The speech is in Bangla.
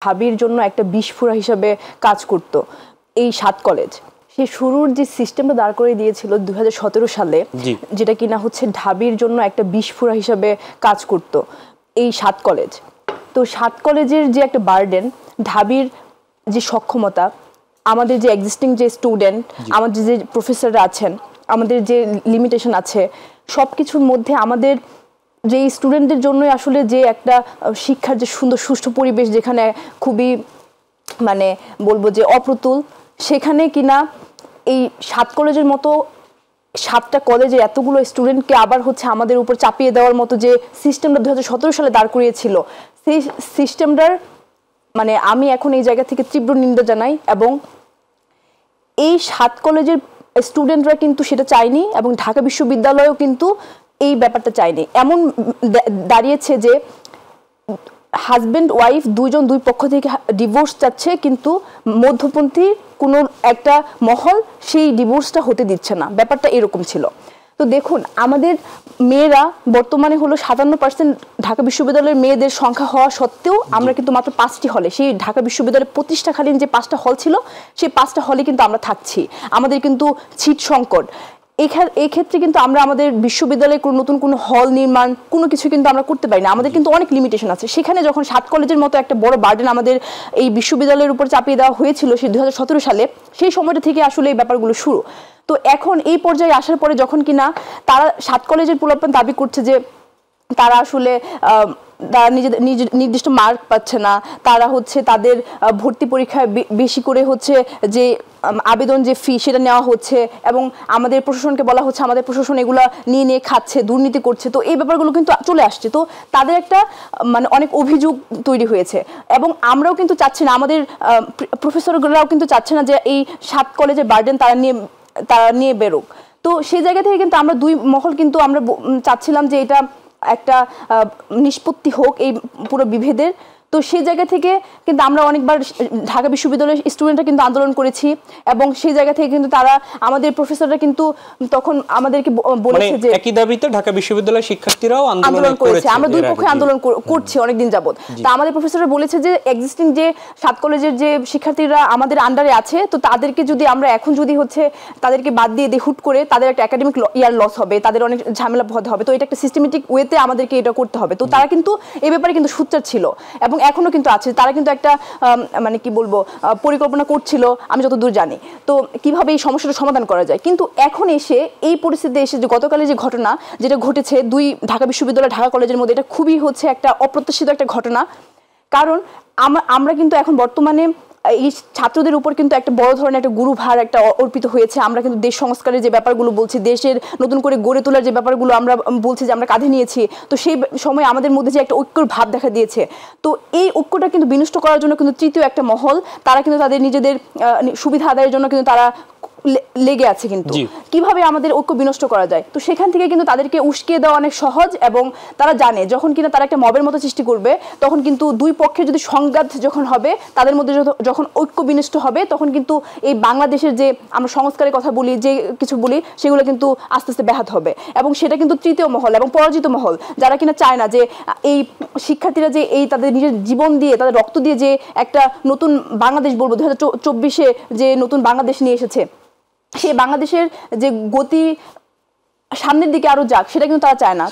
ঢাবির জন্য একটা বিস্ফোরা হিসেবে কাজ করত এই 7 কলেজ। সেই শুরুর যে সিস্টেমটা দাঁড় করে দিয়েছিল 2017 সালে, যেটা কিনা হচ্ছে ঢাবির জন্য একটা বিস্ফোরা হিসেবে কাজ করত এই 7 কলেজ। তো 7 কলেজের যে একটা বার্ডেন, ঢাবির যে সক্ষমতা, আমাদের যে এক্সিস্টিং যে স্টুডেন্ট, আমাদের যে প্রফেসররা আছেন, আমাদের যে লিমিটেশন আছে, সব কিছুর মধ্যে আমাদের যে স্টুডেন্টদের জন্য আসলে যে একটা শিক্ষার যে সুন্দর সুষ্ঠু পরিবেশ, যেখানে খুবই মানে বলবো যে অপ্রতুল, সেখানে কিনা এই 7 কলেজের মতো 7টা কলেজে এতগুলো স্টুডেন্টকে আবার হচ্ছে আমাদের উপর চাপিয়ে দেওয়ার মতো যে সিস্টেমটা 2017 সালে দাঁড় করিয়েছিল, সেই সিস্টেমটার মানে আমি এখন এই জায়গা থেকে তীব্র নিন্দা জানাই। এবং এই 7 কলেজের স্টুডেন্টরা কিন্তু সেটা চায়নি, এবং ঢাকা বিশ্ববিদ্যালয়ও কিন্তু এই ব্যাপারটা চায়নি। এমন দাঁড়িয়েছে যে হাজব্যান্ড ওয়াইফ দুইজন দুই পক্ষ থেকে ডিভোর্স চাচ্ছে, কিন্তু মধ্যপন্থী কোনো একটা মহল সেই ডিভোর্সটা হতে দিচ্ছে না। ব্যাপারটা এরকম ছিল। তো দেখুন, আমাদের মেয়েরা বর্তমানে হলো 57% ঢাকা বিশ্ববিদ্যালয়ের মেয়েদের সংখ্যা হওয়া সত্ত্বেও আমরা কিন্তু মাত্র 5টি হলে, সেই ঢাকা বিশ্ববিদ্যালয়ের প্রতিষ্ঠাকালীন যে 5টা হল ছিল, সেই 5টা হলে কিন্তু আমরা থাকছি। আমাদের কিন্তু সিট সংকট। এই ক্ষেত্রে কিন্তু আমরা আমাদের বিশ্ববিদ্যালয়ে নতুন কোনো হল নির্মাণ কোনো কিছু কিন্তু আমরা করতে পারি না। আমাদের কিন্তু অনেক লিমিটেশন আছে। সেখানে যখন 7 কলেজের মতো একটা বড় বার্ডেন আমাদের এই বিশ্ববিদ্যালয়ের উপর চাপিয়ে দেওয়া হয়েছিল সেই 2017 সালে, সেই সময়টা থেকে আসলে এই ব্যাপারগুলো শুরু। তো এখন এই পর্যায়ে আসার পরে যখন কিনা তারা 7 কলেজের পোলাপান দাবি করছে যে তারা আসলে তারা নিজেদের নির্দিষ্ট মার্ক পাচ্ছে না, তারা হচ্ছে তাদের ভর্তি পরীক্ষায় বেশি করে হচ্ছে যে আবেদন যে ফি সেটা নেওয়া হচ্ছে, এবং আমাদের প্রশাসনকে বলা হচ্ছে আমাদের প্রশাসন এগুলো নিয়ে খাচ্ছে, দুর্নীতি করছে। তো এই ব্যাপারগুলো কিন্তু চলে আসছে। তো তাদের একটা মানে অনেক অভিযোগ তৈরি হয়েছে, এবং আমরাও কিন্তু চাচ্ছি না, আমাদের প্রফেসররাও কিন্তু চাচ্ছে না যে এই 7 কলেজের বার্ডেন তারা নিয়ে বেরোক। তো সেই জায়গা থেকে কিন্তু আমরা দুই মহল কিন্তু আমরা চাচ্ছিলাম যে এটা একটা নিষ্পত্তি হোক এই পুরো বিভেদের। তো সেই জায়গা থেকে কিন্তু আমরা অনেকবার ঢাকা বিশ্ববিদ্যালয়ের স্টুডেন্টরা কিন্তু আন্দোলন করেছি, এবং সেই জায়গা থেকে কিন্তু তারা আমাদের প্রফেসররা কিন্তু তখন আমাদেরকে বলেছে যে একই দাবিতে ঢাকা বিশ্ববিদ্যালয়ের শিক্ষার্থীরাও আন্দোলন করেছে। আমরা দুই পক্ষে আন্দোলন করছি অনেকদিন যাবত। তা আমাদের প্রফেসররা বলেছে যে এক্সিস্টিং যে 7 কলেজের যে শিক্ষার্থীরা আমাদের আন্ডারে আছে, তো তাদেরকে যদি আমরা এখন যদি হচ্ছে তাদেরকে বাদ দিয়ে দিই হুট করে, তাদের একটা একাডেমিক ইয়ার লস হবে, তাদের অনেক ঝামেলা পোহাতে হবে। তো এটা একটা সিস্টেমেটিক ওয়েতে আমাদেরকে এটা করতে হবে। তো তারা কিন্তু এই ব্যাপারে কিন্তু সোচ্চার ছিল, এবং এখনো কিন্তু আছে। তারা কিন্তু একটা মানে কি বলবো পরিকল্পনা করছিল আমি যতদূর জানি, তো কিভাবে এই সমস্যাটা সমাধান করা যায়। কিন্তু এখন এসে এই পরিস্থিতিতে এসে যে গতকালে যে ঘটনা যেটা ঘটেছে দুই ঢাকা বিশ্ববিদ্যালয় ঢাকা কলেজের মধ্যে, এটা খুবই হচ্ছে একটা অপ্রত্যাশিত একটা ঘটনা। কারণ আমরা কিন্তু এখন বর্তমানে এই ছাত্রদের উপর কিন্তু একটা বড় ধরনের একটা গুরুভার একটা অর্পিত হয়েছে। আমরা কিন্তু দেশ সংস্কারের যে ব্যাপারগুলো বলছি, দেশের নতুন করে গড়ে তোলার যে ব্যাপারগুলো আমরা বলছি যে আমরা কাঁধে নিয়েছি, তো সেই সময় আমাদের মধ্যে যে একটা ঐক্যর ভাব দেখা দিয়েছে, তো এই ঐক্যটা কিন্তু বিনষ্ট করার জন্য কিন্তু তৃতীয় একটা মহল, তারা কিন্তু তাদের নিজেদের সুবিধা আদায়ের জন্য কিন্তু তারা লেগে আছে। কিন্তু কিভাবে আমাদের ঐক্য বিনষ্ট করা যায়, তো সেখান থেকে কিন্তু তাদেরকে উস্কিয়ে দেওয়া অনেক সহজ। এবং তারা জানে যখন কিনা তারা একটা মবের মতো সৃষ্টি করবে, তখন কিন্তু দুই পক্ষে যদি সংঘাত যখন হবে, তাদের মধ্যে যখন ঐক্য বিনষ্ট হবে, তখন কিন্তু এই বাংলাদেশের যে আমরা সংস্কারের কথা বলি, যে কিছু বলি, সেগুলো কিন্তু আস্তে আস্তে ব্যাহত হবে। এবং সেটা কিন্তু তৃতীয় মহল এবং পরাজিত মহল, যারা কিনা চায় না যে এই শিক্ষার্থীরা যে এই তাদের নিজের জীবন দিয়ে তাদের রক্ত দিয়ে যে একটা নতুন বাংলাদেশ বলবো 2024-এ যে নতুন বাংলাদেশ নিয়ে এসেছে, সেই বাংলাদেশের যে গতি সামনের দিকে আরো যাক, সেটা কিন্তু তারা চায় না।